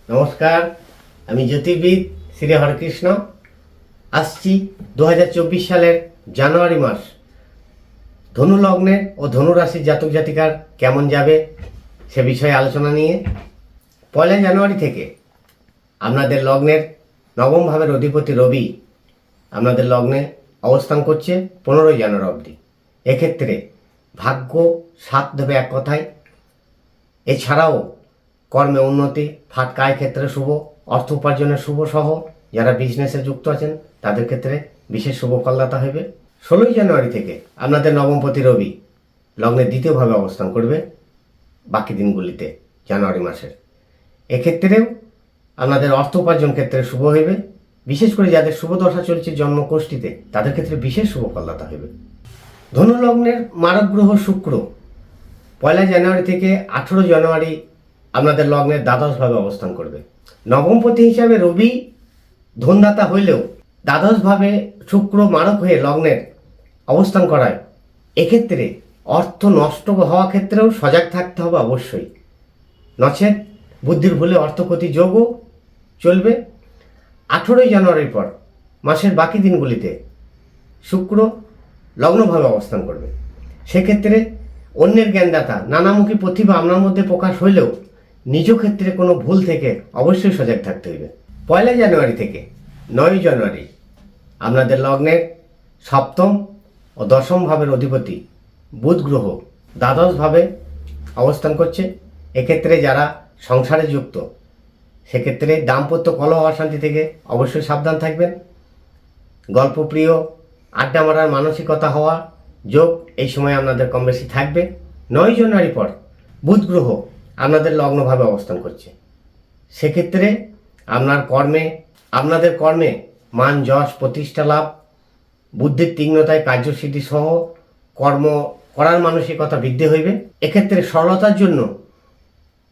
নমস্কার, আমি জ্যোতির্বিদ শ্রী হরেকৃষ্ণ। আসছি 2024 সালের জানুয়ারি মাস ধনু লগ্নের ও ধনু রাশির জাতক জাতিকার কেমন যাবে সে বিষয়ে আলোচনা নিয়ে। 1 জানুয়ারি থেকে আপনাদের লগ্নের নবম ভাবের অধিপতি রবি আপনাদের লগ্নে অবস্থান করছে 15 জানুয়ারি অবধি। এক্ষেত্রে ভাগ্য সাথ দেবে এক কথায়। এছাড়াও কর্মে উন্নতি, ফাটকা আয় ক্ষেত্রে শুভ, অর্থ উপার্জনের শুভ সহ যারা বিজনেসে যুক্ত আছেন তাদের ক্ষেত্রে বিশেষ শুভ ফলদাতা হবে। 16 জানুয়ারি থেকে আপনাদের নবমপতি রবি লগ্নে দ্বিতীয়ভাবে অবস্থান করবে বাকি দিনগুলিতে জানুয়ারি মাসের। এক্ষেত্রেও আপনাদের অর্থ উপার্জন ক্ষেত্রে শুভ হইবে। বিশেষ করে যাদের শুভ দশা চলছে জন্মকোষ্ঠীতে তাদের ক্ষেত্রে বিশেষ শুভ ফলদাতা হইবে। ধনু লগ্নের মারক গ্রহ শুক্র 1 জানুয়ারি থেকে 18 জানুয়ারি আপনাদের লগ্নের দ্বাদশভাবে অবস্থান করবে। নবমপতি হিসাবে রবি ধনদাতা হইলেও দ্বাদশভাবে শুক্র মারক হয়ে লগ্নের অবস্থান করায় এক্ষেত্রে অর্থ নষ্ট হওয়া ক্ষেত্রেও সজাগ থাকতে হবে অবশ্যই, নচেত বুদ্ধির ভুলে অর্থক্ষতি যোগও চলবে। 18 জানুয়ারির পর মাসের বাকি দিনগুলিতে শুক্র লগ্নভাবে অবস্থান করবে। সেক্ষেত্রে অন্যের জ্ঞানদাতা নানামুখী প্রতিভা আপনার মধ্যে প্রকাশ হইলেও নিজ ক্ষেত্রে কোনো ভুল থেকে অবশ্যই সজাগ থাকতে হইবে। 1 জানুয়ারি থেকে 9 জানুয়ারি আপনাদের লগ্নের সপ্তম ও দশম ভাবের অধিপতি বুধ গ্রহ দ্বাদশভাবে অবস্থান করছে। এক্ষেত্রে যারা সংসারে যুক্ত সেক্ষেত্রে দাম্পত্য কলহ অশান্তি থেকে অবশ্যই সাবধান থাকবেন। গল্পপ্রিয়, আড্ডা মারার মানসিকতা হওয়া যোগ এই সময় আপনাদের কম বেশি থাকবে। 9 জানুয়ারি পর বুধ গ্রহ আপনাদের লগ্নভাবে অবস্থান করছে। সেক্ষেত্রে আপনাদের কর্মে মান যশ প্রতিষ্ঠা লাভ, বুদ্ধির তীক্ষ্ণতায় কার্যসিদ্ধি সহ কর্ম করার মানসিকতা বৃদ্ধি হইবে। এক্ষেত্রে সরলতার জন্য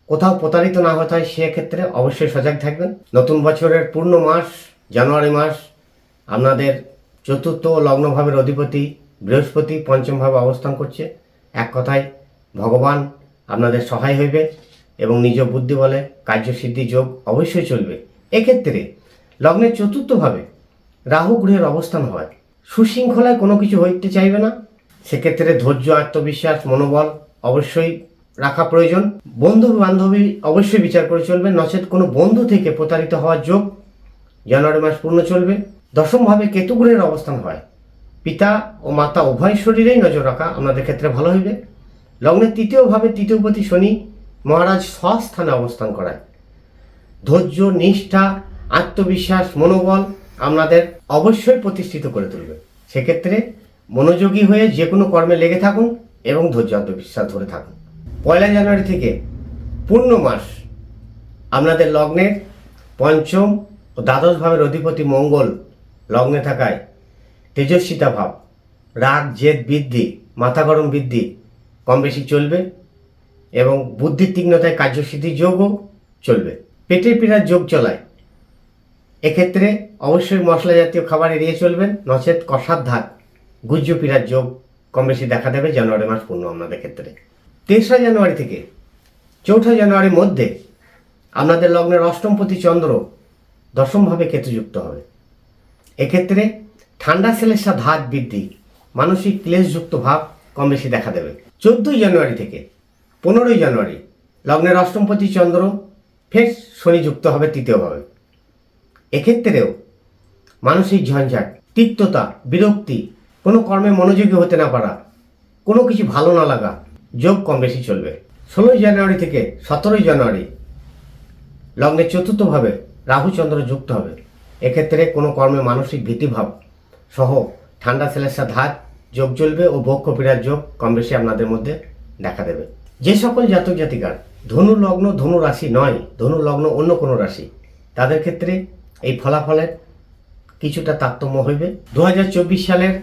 কোথাও প্রতারিত না হতে হয় সেক্ষেত্রে অবশ্যই সজাগ থাকবেন। নতুন বছরের পূর্ণ মাস জানুয়ারি মাস আপনাদের চতুর্থ লগ্নভাবের অধিপতি বৃহস্পতি পঞ্চমভাবে অবস্থান করছে। এক কথায় ভগবান আপনাদের সহায় হইবে এবং নিজ বুদ্ধি বলে কার্যসিদ্ধি যোগ অবশ্যই চলবে। এক্ষেত্রে লগ্নের চতুর্থভাবে রাহু গ্রহের অবস্থান হয় সুশৃঙ্খলায় কোনো কিছু হইতে চাইবে না। সেক্ষেত্রে ধৈর্য, আত্মবিশ্বাস, মনোবল অবশ্যই রাখা প্রয়োজন। বন্ধু বান্ধবী অবশ্যই বিচার করে চলবে, নচেত কোনো বন্ধু থেকে প্রতারিত হওয়ার যোগ জানুয়ারি মাস পূর্ণ চলবে। দশমভাবে কেতু গ্রহের অবস্থান হয় পিতা ও মাতা উভয় শরীরেই নজর রাখা আপনাদের ক্ষেত্রে ভালো হইবে। লগ্নের তৃতীয়ভাবে তৃতীয়পতি শনি মহারাজ স্বস্থানে অবস্থান করায় ধৈর্য, নিষ্ঠা, আত্মবিশ্বাস, মনোবল আপনাদের অবশ্যই প্রতিষ্ঠিত করে তুলবে। সেক্ষেত্রে মনোযোগী হয়ে যে কোনো কর্মে লেগে থাকুন এবং ধৈর্য আত্মবিশ্বাস ধরে থাকুন। 1 জানুয়ারি থেকে পূর্ণ মাস আপনাদের লগ্নের পঞ্চম ও দ্বাদশ ভাবের অধিপতি মঙ্গল লগ্নে থাকায় তেজস্বিতা ভাব, রাগ, জেদ বৃদ্ধি, মাথা গরম বৃদ্ধি কম বেশি চলবে এবং বুদ্ধির তীক্ষ্ণতায় কার্যসিদ্ধি যোগও চলবে। পেটের পীড়ার যোগ চলায় এক্ষেত্রে অবশ্যই মশলা জাতীয় খাবার এড়িয়ে চলবেন, নচেত কষার ধাত, গুজ্জ পীড়ার যোগ কম বেশি দেখা দেবে জানুয়ারি মাস পূর্ণ আপনাদের ক্ষেত্রে। 3 জানুয়ারি থেকে 4 জানুয়ারির মধ্যে আপনাদের লগ্নের অষ্টমপতি চন্দ্র দশমভাবে কেতুযুক্ত হবে। এক্ষেত্রে ঠান্ডা সেলেসা ধাত বৃদ্ধি, মানসিক ক্লেশযুক্ত ভাব কম বেশি দেখা দেবে। 14 জানুয়ারি থেকে 15 জানুয়ারি লগ্নের অষ্টমপতি চন্দ্র ফের শনি যুক্ত হবে তৃতীয়ভাবে। এক্ষেত্রেও মানসিক ঝঞ্ঝাট, তিক্ততা, বিরক্তি, কোনো কর্মে মনোযোগী হতে না পারা, কোনো কিছু ভালো না লাগা যোগ কম বেশি চলবে। 16 জানুয়ারি থেকে 17 জানুয়ারি লগ্নের চতুর্থভাবে রাহুচন্দ্র যুক্ত হবে। এক্ষেত্রে কোনো কর্মে মানসিক ভীতিভাব সহ ঠান্ডা সেলেসা ধাত যোগ চলবে ও বক্ষ পীড়ার যোগ কম বেশি আপনাদের মধ্যে দেখা দেবে। যে সকল জাতক জাতিকার ধনু লগ্ন ধনু রাশি নয়, ধনু লগ্ন অন্য কোনো রাশি, তাদের ক্ষেত্রে এই ফলাফলের কিছুটা তারতম্য হইবে। 2024 সালের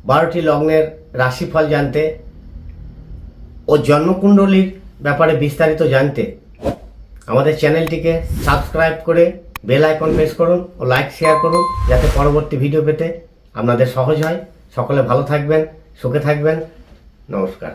12টি লগ্নের রাশিফল জানতে ও জন্মকুণ্ডলীর ব্যাপারে বিস্তারিত জানতে আমাদের চ্যানেলটিকে সাবস্ক্রাইব করে বেল আইকন প্রেস করুন ও লাইক শেয়ার করুন, যাতে পরবর্তী ভিডিও পেতে আপনাদের সহজ হয়। সকলে ভালো থাকবেন, সুখে থাকবেন। নমস্কার।